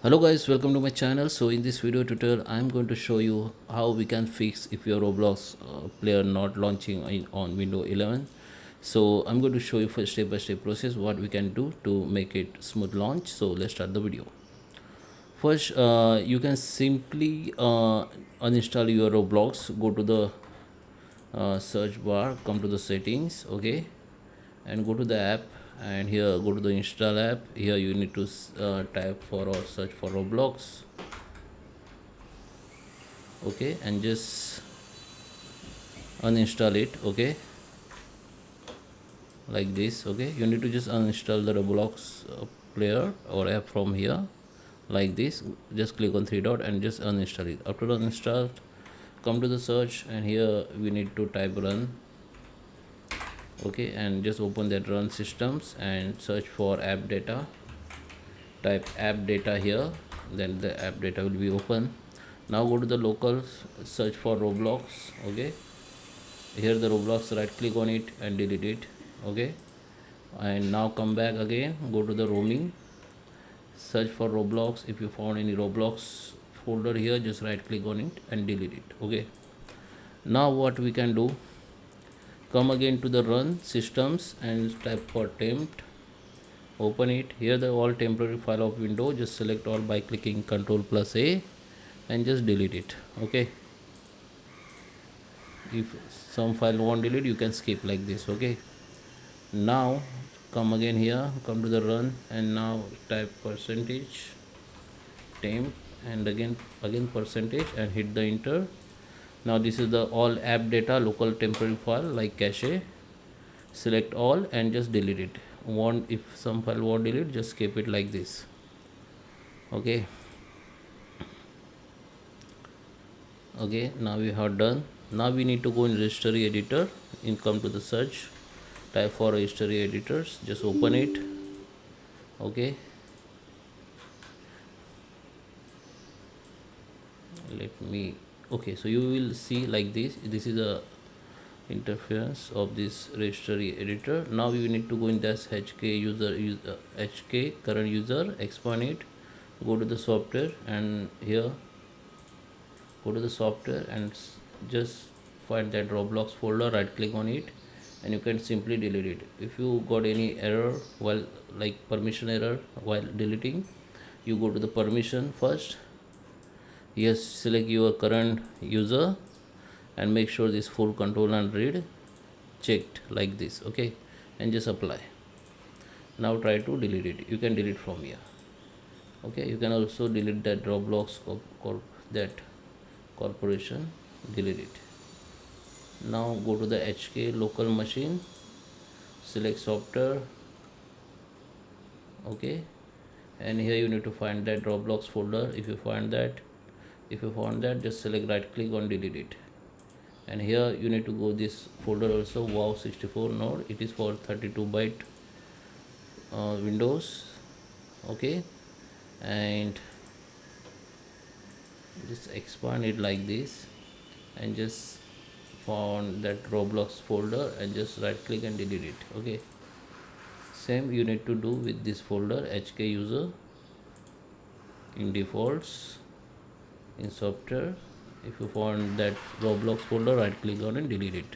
Hello guys, welcome to my channel. So in this video tutorial I'm going to show you how we can fix if your Roblox player not launching on Windows 11. So I'm going to show you first step by step process what we can do to make it smooth launch. So let's start the video. First you can simply uninstall your Roblox. Go to the search bar, come to the settings, okay, and go to the app, and here go to the install app. Here you need to type for or search for Roblox, okay, and just uninstall it, okay, like this. Okay, you need to just uninstall the Roblox player or app from here, like this. Just click on three dot and just uninstall it. After uninstalled, come to the search, and here we need to type run, okay, and just open that run systems and search for app data. Type app data here, then the app data will be open. Now go to the local, search for Roblox, okay. Here the Roblox, right click on it and delete it, okay. And now come back again, go to the roaming, search for Roblox. If you found any Roblox folder here, just right click on it and delete it, okay. Now what we can do, come again to the run systems and type for temp, open it. Here the all temporary file of window, just select all by clicking Ctrl+A and just delete it, okay. If some file won't delete, you can skip like this, okay. Now come again here, come to the run, and now type percentage temp and again percentage and hit the enter. Now this is the all app data local temporary file like cache. Select all and just delete it. Want if some file won't delete, just skip it like this, okay. Okay, now we have done. Now we need to go in registry editor, in come to the search, type for registry editors, just open it, okay. Let me, okay, so you will see like this is the interference of this registry editor. Now we need to go in this hk hk current user, expand it, go to the software, and here go to the software and just find that Roblox folder, right click on it, and you can simply delete it. If you got any error while like permission error while deleting, you go to the permission first. Yes, select your current user and make sure this full control and read checked like this, okay, and just apply. Now try to delete it. You can delete from here, okay. You can also delete that Roblox that corporation, delete it. Now go to the HK local machine, select software, okay, and here you need to find that Roblox folder. If you found that, just select right click on delete it. And here you need to go this folder also, wow 64 node, it is for 32-byte Windows, okay, and just expand it like this and just found that Roblox folder and just right click and delete it, okay. Same you need to do with this folder HK user, in defaults, in software. If you found that Roblox folder, right click on and delete it.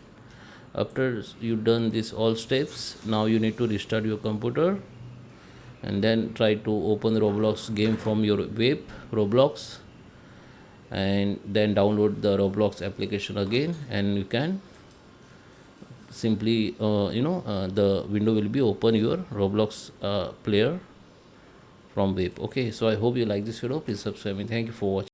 After you done this all steps, now you need to restart your computer and then try to open the Roblox game from your web Roblox, and then download the Roblox application again, and you can simply the window will be open your Roblox player from web, okay. So I hope you like this video. Please subscribe me. Thank you for watching.